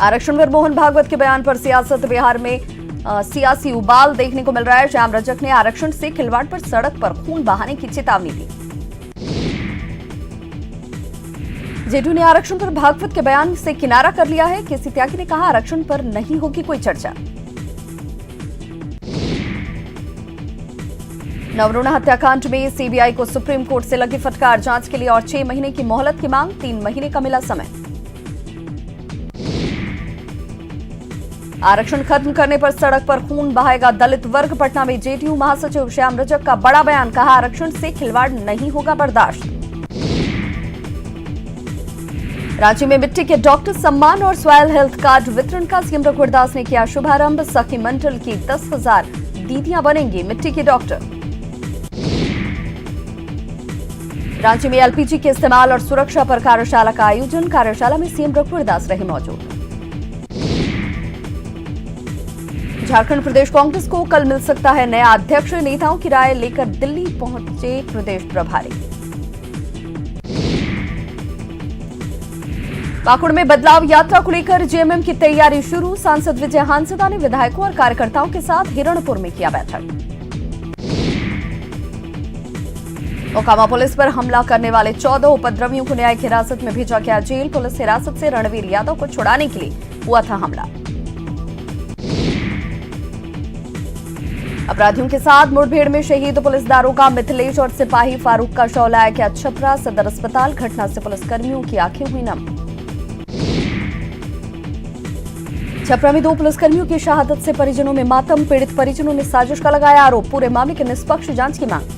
आरक्षण पर मोहन भागवत के बयान पर सियासत बिहार में सियासी उबाल देखने को मिल रहा है। श्याम रजक ने आरक्षण से खिलवाड़ पर सड़क पर खून बहाने की चेतावनी दी। जेडीयू ने आरक्षण पर भागवत के बयान से किनारा कर लिया है। केसी त्यागी ने कहा, आरक्षण पर नहीं होगी कोई चर्चा। नवरूणा हत्याकांड में सीबीआई को सुप्रीम कोर्ट से लगी फटकार। जांच के लिए और 6 महीने की मोहलत की मांग, 3 महीने का मिला समय। आरक्षण खत्म करने पर सड़क पर खून बहाएगा दलित वर्ग। पटना में जेडीयू महासचिव श्याम रजक का बड़ा बयान, कहा आरक्षण से खिलवाड़ नहीं होगा बर्दाश्त। रांची में मिट्टी के डॉक्टर सम्मान और सॉयल हेल्थ कार्ड वितरण का सीएम रघुवर दास ने किया शुभारंभ। सखी मंडल की 10,000 दीदियां बनेंगी मिट्टी के डॉक्टर। रांची में एलपीजी के इस्तेमाल और सुरक्षा पर कार्यशाला का आयोजन। कार्यशाला में सीएम रघुवर दास रहे मौजूद। झारखंड प्रदेश कांग्रेस को कल मिल सकता है नया अध्यक्ष। नेताओं की राय लेकर दिल्ली पहुंचे प्रदेश प्रभारी। पाकुड़ में बदलाव यात्रा को लेकर जेएमएम की तैयारी शुरू। सांसद विजय हांसदा ने विधायकों और कार्यकर्ताओं के साथ हिरणपुर में किया बैठक। मोकामा पुलिस पर हमला करने वाले 14 उपद्रवियों को न्यायिक हिरासत में भेजा गया जेल। पुलिस हिरासत से रणवीर यादव को छुड़ाने के लिए हुआ था हमला। अपराधियों के साथ मुठभेड़ में शहीद पुलिस दारोगा मिथिलेश और सिपाही फारूक का शव लाया गया छपरा सदर अस्पताल। घटना से पुलिसकर्मियों की आंखें हुई नम। छपरा में 2 पुलिसकर्मियों की शहादत से परिजनों में मातम। पीड़ित परिजनों ने साजिश का लगाया आरोप। पूरे मामले की निष्पक्ष जांच की मांग।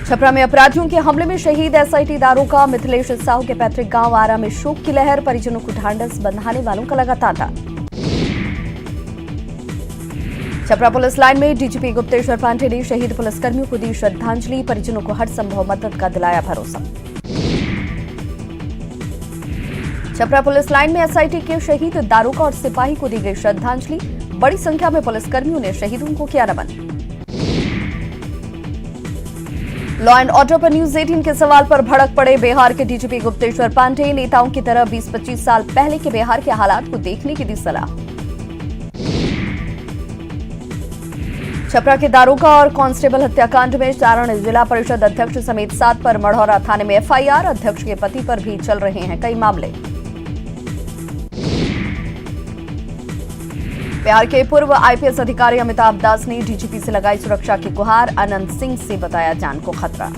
छपरा में अपराधियों के हमले में शहीद एसआईटी दारोगा मिथिलेश साहू के पैतृक गांव आरा में शोक की लहर। परिजनों को ढांढस बंधाने वालों का लगा तांता। छपरा पुलिस लाइन में डीजीपी गुप्तेश्वर पांडे ने शहीद पुलिसकर्मियों को दी श्रद्धांजलि। परिजनों को हर संभव मदद का दिलाया भरोसा। छपरा पुलिस लाइन में एसआईटी के शहीद दारोगा और सिपाही को दी गई श्रद्धांजलि। बड़ी संख्या में पुलिसकर्मियों ने शहीदों को किया नमन। लॉ एंड ऑर्डर पर न्यूज 18 के सवाल पर भड़क पड़े बिहार के डीजीपी गुप्तेश्वर पांडे। नेताओं की तरह 20-25 साल पहले के बिहार के हालात को देखने की दी सलाह। छपरा के दारोगा और कांस्टेबल हत्याकांड में सारण जिला परिषद अध्यक्ष समेत 7 पर मढ़ौरा थाने में एफआईआर। अध्यक्ष के पति पर भी चल रहे हैं कई मामले। बिहार के पूर्व आईपीएस अधिकारी अमिताभ दास ने डीजीपी से लगाई सुरक्षा की गुहार। अनंत सिंह से बताया जान को खतरा।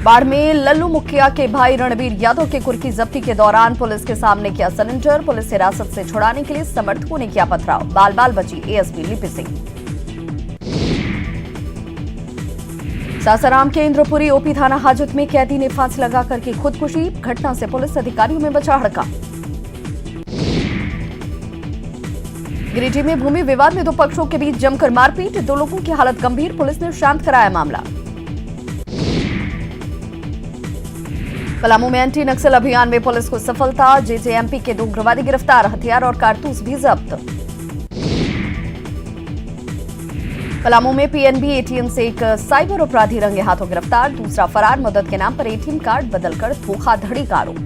बाढ़ में लल्लू मुखिया के भाई रणवीर यादव के कुर्की जब्ती के दौरान पुलिस के सामने किया सरेंडर। पुलिस हिरासत से छुड़ाने के लिए समर्थकों ने किया पथराव। बाल बाल बची एएसपी लिपि सिंह। सासाराम के इंद्रपुरी ओपी थाना हाजत में कैदी ने फांसी लगाकर की खुदकुशी। घटना से पुलिस अधिकारियों में बचा हड़का। गिरिडीह में भूमि विवाद में 2 पक्षों के बीच जमकर मारपीट। 2 लोगों की हालत गंभीर। पुलिस ने शांत कराया मामला। पलामू में एंटी नक्सल अभियान में पुलिस को सफलता। जेजेएमपी के 2 उग्रवादी गिरफ्तार। हथियार और कारतूस भी जब्त। पलामू में पीएनबी एटीएम से एक साइबर अपराधी रंगे हाथों गिरफ्तार। दूसरा फरार। मदद के नाम पर एटीएम कार्ड बदलकर धोखाधड़ी का आरोप।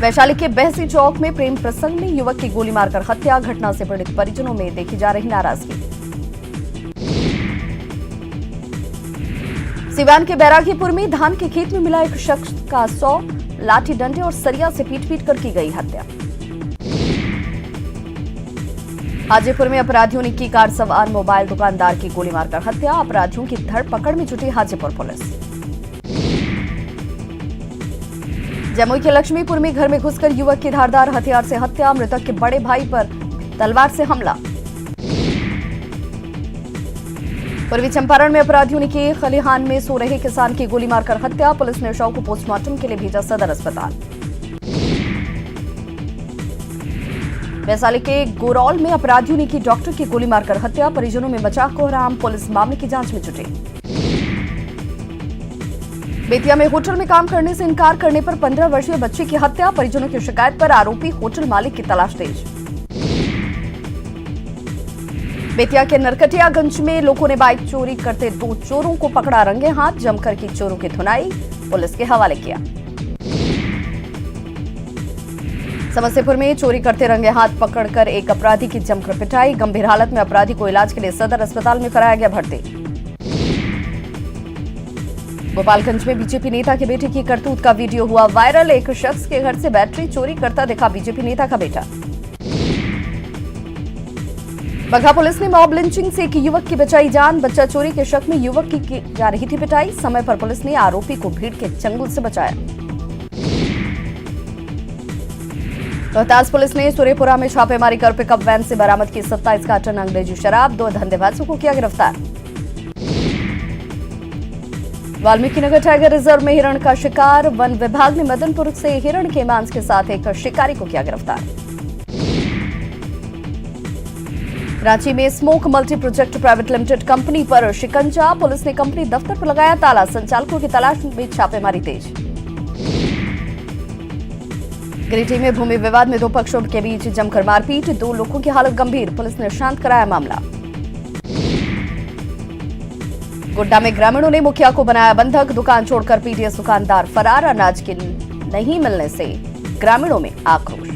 वैशाली के बहसी चौक में प्रेम प्रसंग में युवक की गोली मारकर हत्या। घटना से पीड़ित परिजनों में देखी जा रही नाराजगी। सिवान के बैरागीपुर में धान के खेत में मिला एक शख्स का 100 लाठी डंडे और सरिया से पीट कर की गई हत्या। हाजीपुर में अपराधियों ने की कार सवार मोबाइल दुकानदार की गोली मारकर हत्या। अपराधियों की धरपकड़ में जुटी हाजीपुर पुलिस। जमुई के लक्ष्मीपुर में घर में घुसकर युवक की धारदार हथियार से हत्या। मृतक के बड़े भाई पर तलवार से हमला। पूर्वी चंपारण में अपराधियों ने की खलिहान में सो रहे किसान की गोली मारकर हत्या। पुलिस ने शव को पोस्टमार्टम के लिए भेजा सदर अस्पताल। वैशाली के गोरौल में अपराधियों ने की डॉक्टर की गोली मारकर हत्या। परिजनों में मचा कोहराम। पुलिस मामले की जांच में जुटी। बेतिया में होटल में काम करने से इनकार करने पर 15 वर्षीय बच्चे की हत्या। परिजनों की शिकायत पर आरोपी होटल मालिक की तलाश तेज। बेतिया के नरकटियागंज में लोगों ने बाइक चोरी करते 2 चोरों को पकड़ा, रंगे हाथ जमकर की चोरों की धुनाई पुलिस के हवाले किया। समस्तीपुर में चोरी करते रंगे हाथ पकड़कर एक अपराधी की जमकर पिटाई, गंभीर हालत में अपराधी को इलाज के लिए सदर अस्पताल में कराया गया भर्ती। गोपालगंज में बीजेपी नेता के बेटे की करतूत का वीडियो हुआ वायरल, एक शख्स के घर से बैटरी चोरी करता दिखा बीजेपी नेता का बेटा। बगहा पुलिस ने मॉब लिंचिंग से एक युवक की बचाई जान, बच्चा चोरी के शक में युवक की जा रही थी पिटाई, समय पर पुलिस ने आरोपी को भीड़ के चंगुल से बचाया। रोहतास पुलिस ने सूर्यपुरा में छापेमारी कर पिकअप वैन से बरामद की 27 कार्टन अंग्रेजी शराब, 2 धंधेबाजों को किया गिरफ्तार। वाल्मीकिनगर टाइगर रिजर्व में हिरण का शिकार, वन विभाग ने मदनपुर से हिरण के मांस के साथ एक शिकारी को किया गिरफ्तार। रांची में smoke multi project private limited company पर शिकंजा, पुलिस ने कंपनी दफ्तर पर लगाया ताला, संचालकों की तलाश में छापेमारी तेज। गिरिडीह में भूमि विवाद में 2 पक्षों के बीच जमकर मारपीट, 2 लोगों की हालत गंभीर, पुलिस ने शांत कराया मामला। गोड्डा में ग्रामीणों ने मुखिया को बनाया बंधक, दुकान छोड़कर पीटीएस दुकानदार फरार, अनाज के नहीं मिलने से ग्रामीणों में आक्रोश।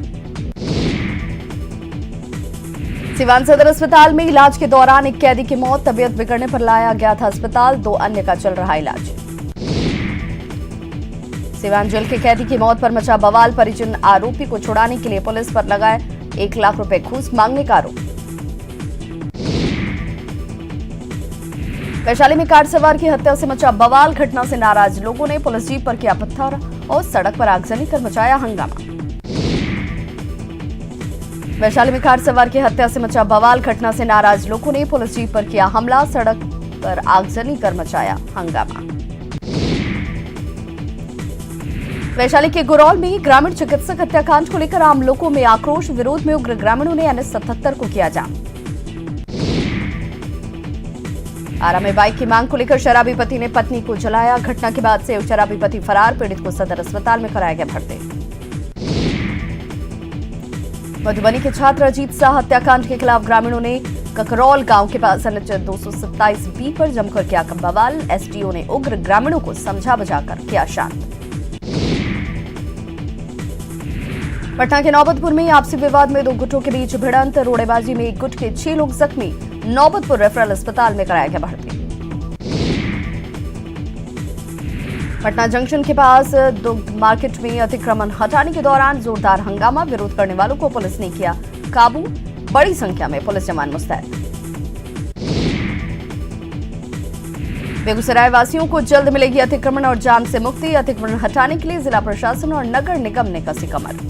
सिवान सदर अस्पताल में इलाज के दौरान एक कैदी की मौत, तबीयत बिगड़ने पर लाया गया था अस्पताल, 2 अन्य का चल रहा इलाज। सिवान जेल के कैदी की मौत पर मचा बवाल, परिजन आरोपी को छुड़ाने के लिए पुलिस पर लगाए 1 लाख रुपए घूस मांगने का आरोप। वैशाली में कार सवार की हत्या से मचा बवाल, घटना से नाराज लोगों ने पुलिस जीप पर किया पत्थर और सड़क पर आगजनी कर मचाया हंगामा। वैशाली में कार सवार की हत्या से मचा बवाल, घटना से नाराज लोगों ने पुलिस जीप पर किया हमला, सड़क पर आगजनी कर मचाया हंगामा। वैशाली के गुरौल में ग्रामीण चिकित्सक हत्याकांड को लेकर आम लोगों में आक्रोश, विरोध में उग्र ग्रामीणों ने NH 77 को किया जाम। आरा में बाइक की मांग को लेकर शराबी पति ने पत्नी को जलाया, घटना के बाद से शराबी पति फरार, पीड़ित को सदर अस्पताल में कराया गया भर्ती। मधुबनी के छात्र अजीत शाह हत्याकांड के खिलाफ ग्रामीणों ने ककरौल गांव के पास NH 227B पर जमकर किया बवाल, SDO ने उग्र ग्रामीणों को समझा बुझाकर किया शांत। पटना के नौबतपुर में आपसी विवाद में 2 गुटों के बीच भिड़ंत, रोड़ेबाजी में 1 गुट के 6 लोग जख्मी, नौबतपुर रेफरल अस्पताल में कराया गया भर्ती। पटना जंक्शन के पास दुग्ध मार्केट में अतिक्रमण हटाने के दौरान जोरदार हंगामा, विरोध करने वालों को पुलिस ने किया काबू, बड़ी संख्या में पुलिस जवान मुस्तैद। बेगूसराय वासियों को जल्द मिलेगी अतिक्रमण और जाम से मुक्ति, अतिक्रमण हटाने के लिए जिला प्रशासन और नगर निगम ने कसी कमर।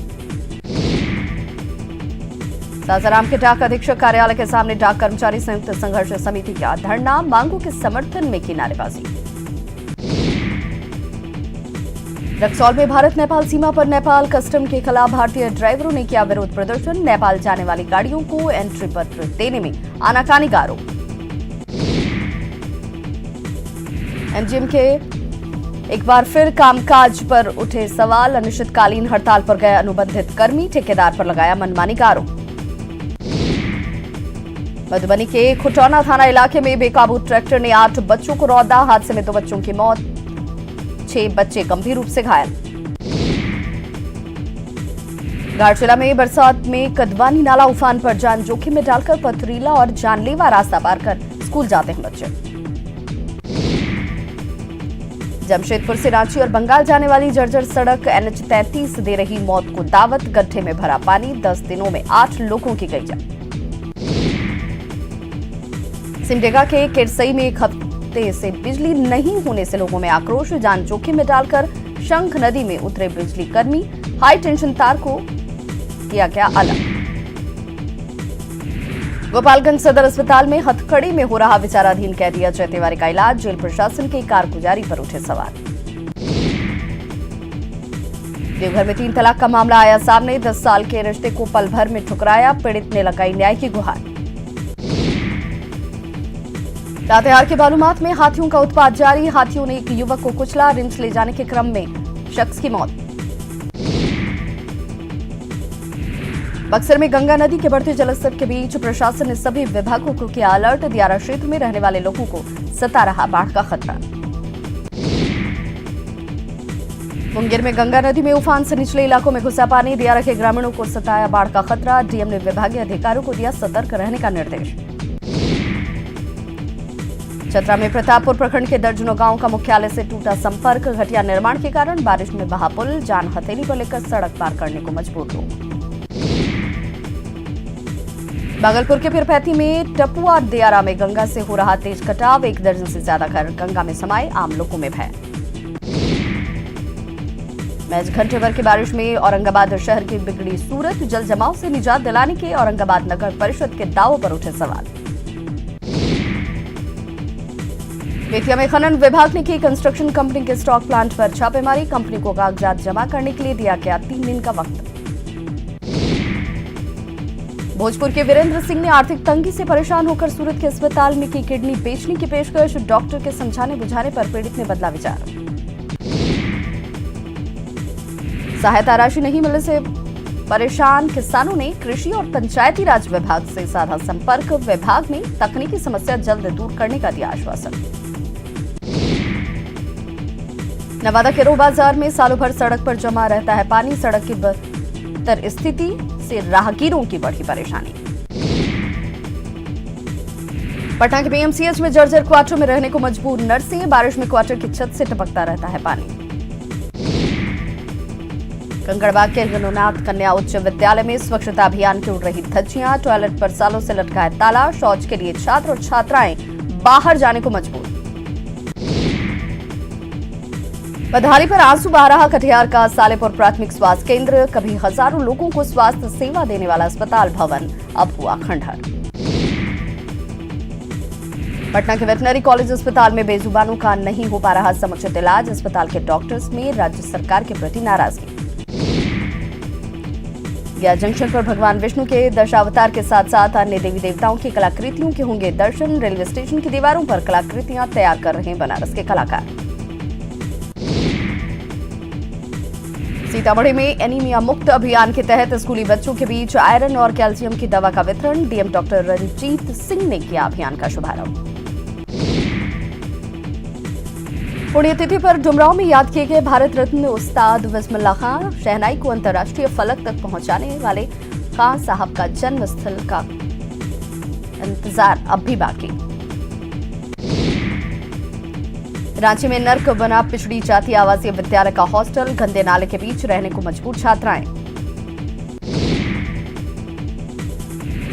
सासाराम के डाक अधीक्षक कार्यालय के सामने डाक कर्मचारी संयुक्त संघर्ष समिति का धरना, मांगों के समर्थन में की नारेबाजी। रक्सौल में भारत नेपाल सीमा पर नेपाल कस्टम के खिलाफ भारतीय ड्राइवरों ने किया विरोध प्रदर्शन, नेपाल जाने वाली गाड़ियों को एंट्री पत्र देने में आनाकानी का आरोप। एनजीएम के एक बार फिर कामकाज पर उठे सवाल, अनिश्चितकालीन हड़ताल पर गए अनुबंधित कर्मी, ठेकेदार पर लगाया मनमानी का आरोप। मधुबनी के खुटौना थाना इलाके में बेकाबू ट्रैक्टर ने 8 बच्चों को रौंदा, हादसे में 2 बच्चों की मौत, 6 बच्चे गंभीर रूप से घायल। घाटशिला में बरसात में कदवानी नाला उफान पर जान जोखिम में डालकर पथरीला और जानलेवा रास्ता पार कर स्कूल जाते हैं बच्चे। जमशेदपुर से रांची और बंगाल जाने वाली जर्जर सड़क NH 33 दे रही मौत को दावत, गड्ढे में भरा पानी, 10 दिनों में 8 लोगों की गई जान। सिमडेगा के केरसई में 1 हफ्ते से बिजली नहीं होने से लोगों में आक्रोश, जान जोखिम में डालकर शंख नदी में उतरे बिजली कर्मी, हाई टेंशन तार को किया गया अलग। गोपालगंज सदर अस्पताल में हथकड़ी में हो रहा विचाराधीन कैदी अजय तिवारी का इलाज, जेल प्रशासन की कारगुजारी पर उठे सवाल। देवघर में 3 तलाक का मामला आया सामने, 10 साल के रिश्ते को पल भर में ठुकराया, पीड़ित ने लगाई न्याय की गुहार। लातेहार के बालूमाथ में हाथियों का उत्पात जारी, हाथियों ने एक युवक को कुचला, रिम्स ले जाने के क्रम में शख्स की मौत। बक्सर में गंगा नदी के बढ़ते जलस्तर के बीच प्रशासन ने सभी विभागों को किया अलर्ट। दियारा क्षेत्र में रहने वाले लोगों को सता रहा बाढ़ का खतरा। मुंगेर में गंगा नदी में उफान से निचले इलाकों में घुसा पानी। दियारा के ग्रामीणों को सताया बाढ़ का खतरा। डीएम ने विभागीय अधिकारियों को दिया सतर्क रहने का निर्देश। चतरा में प्रतापपुर प्रखंड के दर्जनों गांवों का मुख्यालय से टूटा संपर्क। घटिया निर्माण के कारण बारिश में बहा पुल। जान हथेली पर लेकर सड़क पार करने को मजबूर लोग। भागलपुर के पीरपैंती में टपुआ दियारा में गंगा से हो रहा तेज कटाव। 1 दर्जन से ज्यादा घर गंगा में समाये। आम लोगों में भय। महज घंटे भर की बारिश में औरंगाबाद शहर की बिगड़ी सूरत। जल जमाव से निजात दिलाने के औरंगाबाद नगर परिषद के दावों पर उठे सवाल। बेतिया में खनन विभाग ने की कंस्ट्रक्शन कंपनी के स्टॉक प्लांट पर छापेमारी। कंपनी को कागजात जमा करने के लिए दिया गया 3 दिन का वक्त। भोजपुर के वीरेंद्र सिंह ने आर्थिक तंगी से परेशान होकर सूरत के अस्पताल में की किडनी बेचने की पेशकश। डॉक्टर के समझाने बुझाने पर पीड़ित ने बदला विचार। सहायता राशि नहीं मिलने से परेशान किसानों ने कृषि और पंचायती राज विभाग से साधा संपर्क। विभाग ने तकनीकी समस्या जल्द दूर करने का दिया आश्वासन। नवादा के रोह बाजार में सालों भर सड़क पर जमा रहता है पानी। सड़क की बदतर स्थिति से राहगीरों की बढ़ी परेशानी। पटना के पीएमसीएच में जर्जर क्वार्टर में रहने को मजबूर नर्सें। बारिश में क्वार्टर की छत से टपकता रहता है पानी। कंकड़बाग के गणनाथ कन्या उच्च विद्यालय में स्वच्छता अभियान की उड़ रही धज्जियां। टॉयलेट पर सालों से लटका है ताला। शौच के लिए छात्र और छात्राएं बाहर जाने को मजबूर। बधारी पर आंसू बहा रहा कटिहार का सालेपुर प्राथमिक स्वास्थ्य केंद्र। कभी हजारों लोगों को स्वास्थ्य सेवा देने वाला अस्पताल भवन अब हुआ खंडहर। पटना के वेटनरी कॉलेज अस्पताल में बेजुबानों का नहीं हो पा रहा समुचित इलाज। अस्पताल के डॉक्टर्स में राज्य सरकार के प्रति नाराजगी। गया जंक्शन पर भगवान विष्णु के दशावतार के साथ साथ अन्य देवी देवताओं की कलाकृतियों के होंगे दर्शन। रेलवे स्टेशन की दीवारों पर कलाकृतियां तैयार कर रहे हैं बनारस के कलाकार। सीतामढ़ी में एनीमिया मुक्त अभियान के तहत स्कूली बच्चों के बीच आयरन और कैल्शियम की दवा का वितरण। डीएम डॉक्टर रंजीत सिंह ने किया अभियान का शुभारंभ। पुण्यतिथि पर डुमरांव में याद किए गए भारत रत्न उस्ताद बिस्मिल्लाह खां। शहनाई को अंतर्राष्ट्रीय फलक तक पहुंचाने वाले खां साहब का जन्म स्थल का इंतजार अब भी बाकी। रांची में नर्क बना पिछड़ी जाति आवासीय विद्यालय का हॉस्टल। गंदे नाले के बीच रहने को मजबूर छात्राएं।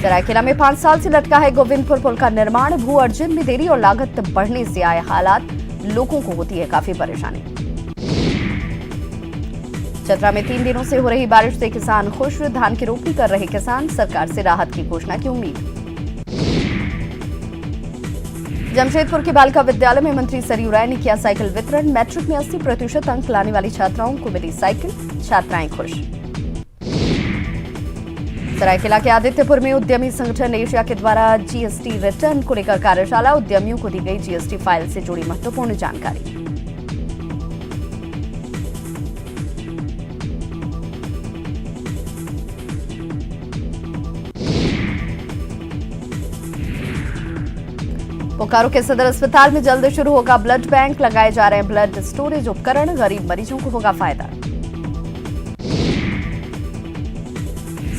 सरायकेला में 5 साल से लटका है गोविंदपुर पुल का निर्माण। भू अर्जन में देरी और लागत बढ़ने से आए हालात। लोगों को होती है काफी परेशानी। चतरा में 3 दिनों से हो रही बारिश से किसान खुश। धान की रोपनी कर रहे किसान। सरकार से राहत की घोषणा की उम्मीद। जमशेदपुर के बालिका विद्यालय में मंत्री सरयू राय ने किया साइकिल वितरण। मैट्रिक में 80% अंक लाने वाली छात्राओं को मिली साइकिल। छात्राएं खुश। सरायकेला के आदित्यपुर में उद्यमी संगठन एशिया के द्वारा जीएसटी रिटर्न को लेकर कार्यशाला। उद्यमियों को दी गई जीएसटी फाइल से जुड़ी महत्वपूर्ण जानकारी। बोकारो के सदर अस्पताल में जल्द शुरू होगा ब्लड बैंक। लगाए जा रहे हैं ब्लड स्टोरेज उपकरण। गरीब मरीजों को होगा फायदा।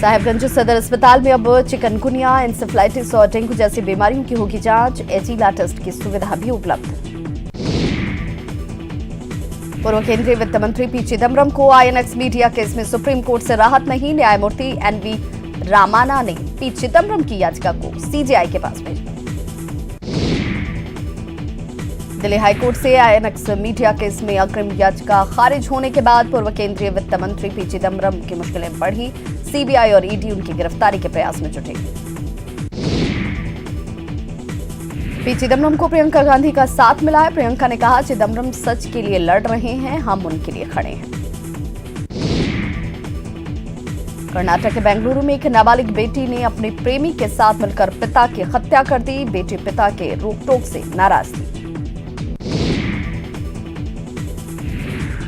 साहेबगंज सदर अस्पताल में अब चिकनगुनिया, इंसेफ्लाइटिस और डेंगू जैसी बीमारियों की होगी जांच। एचिला टेस्ट की सुविधा भी उपलब्ध। पूर्व केंद्रीय वित्त मंत्री पी चिदम्बरम को आईएनएक्स मीडिया केस में सुप्रीम कोर्ट से राहत नहीं। न्यायमूर्ति एनवी रामाना ने पी चिदम्बरम की याचिका को सीजेआई के पास भेजा। दिल्ली हाईकोर्ट से आईएनएक्स मीडिया केस में अग्रिम याचिका खारिज होने के बाद पूर्व केंद्रीय वित्त मंत्री पी चिदम्बरम की मुश्किलें बढ़ी। सीबीआई और ईडी उनकी गिरफ्तारी के प्रयास में जुटे। पी चिदम्बरम को प्रियंका गांधी का साथ मिला है। प्रियंका ने कहा, चिदम्बरम सच के लिए लड़ रहे हैं, हम उनके लिए खड़े हैं। कर्नाटक के बेंगलुरु में एक नाबालिग बेटी ने अपने प्रेमी के साथ मिलकर पिता की हत्या कर दी। बेटी पिता के रोक-टोक से नाराज थी।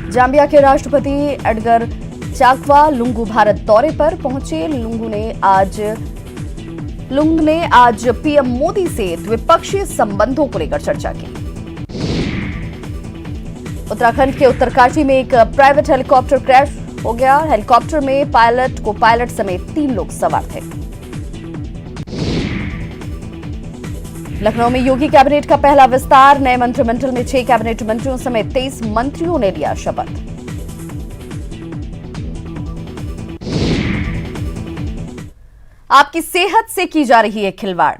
जाम्बिया के राष्ट्रपति एडगर चाकवा लुंगू भारत दौरे पर पहुंचे लुंग ने आज पीएम मोदी से द्विपक्षीय संबंधों को लेकर चर्चा की। उत्तराखंड के उत्तरकाशी में एक प्राइवेट हेलीकॉप्टर क्रैश हो गया। हेलीकॉप्टर में पायलट समेत 3 लोग सवार थे। लखनऊ में योगी कैबिनेट का पहला विस्तार। नए मंत्रिमंडल में 6 कैबिनेट मंत्रियों समेत 23 मंत्रियों ने लिया शपथ। आपकी सेहत से की जा रही है खिलवाड़,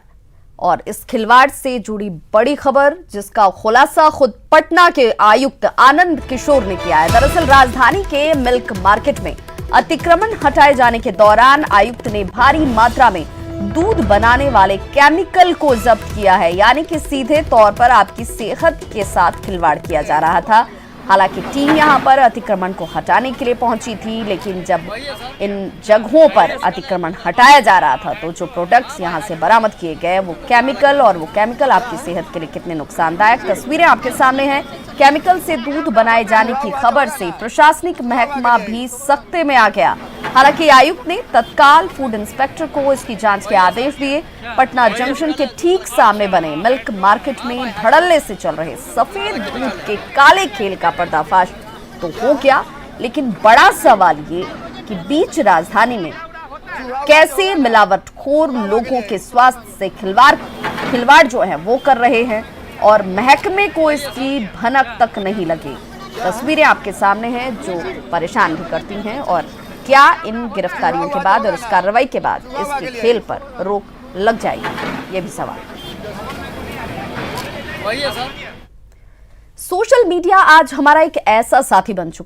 और इस खिलवाड़ से जुड़ी बड़ी खबर जिसका खुलासा खुद पटना के आयुक्त आनंद किशोर ने किया है। दरअसल राजधानी के मिल्क मार्केट में अतिक्रमण हटाए जाने के दौरान आयुक्त ने भारी मात्रा में दूध बनाने वाले केमिकल को जब्त किया है, यानी कि सीधे तौर पर आपकी सेहत के साथ खिलवाड़ किया जा रहा था। हालांकि टीम यहां पर अतिक्रमण को हटाने के लिए पहुंची थी, लेकिन जब इन जगहों पर अतिक्रमण हटाया जा रहा था तो जो प्रोडक्ट्स यहां से बरामद किए गए वो केमिकल आपकी सेहत के लिए कितने नुकसानदायक, तस्वीरें आपके सामने हैं। केमिकल से दूध बनाए जाने की खबर से प्रशासनिक महकमा भी सख्ते में आ गया। हालांकि आयुक्त ने तत्काल फूड इंस्पेक्टर को इसकी जांच के आदेश दिए। पटना जंक्शन के ठीक सामने बने मिल्क मार्केट में धड़ल्ले से चल रहे सफेद दूध के काले खेल का पर्दाफाश तो हो गया, लेकिन बड़ा सवाल ये कि बीच राजधानी में कैसे मिलावटखोर लोगों के स्वास्थ्य से खिलवाड़ जो है वो कर रहे हैं और महकमे को इसकी भनक तक नहीं लगी। तस्वीरें आपके सामने हैं जो परेशान भी करती हैं, और क्या इन गिरफ्तारियों के बाद और इस कार्रवाई के बाद इसके खेल पर रोक लग जाएगी, ये भी सवाल। सोशल मीडिया आज हमारा एक ऐसा साथी बन चुका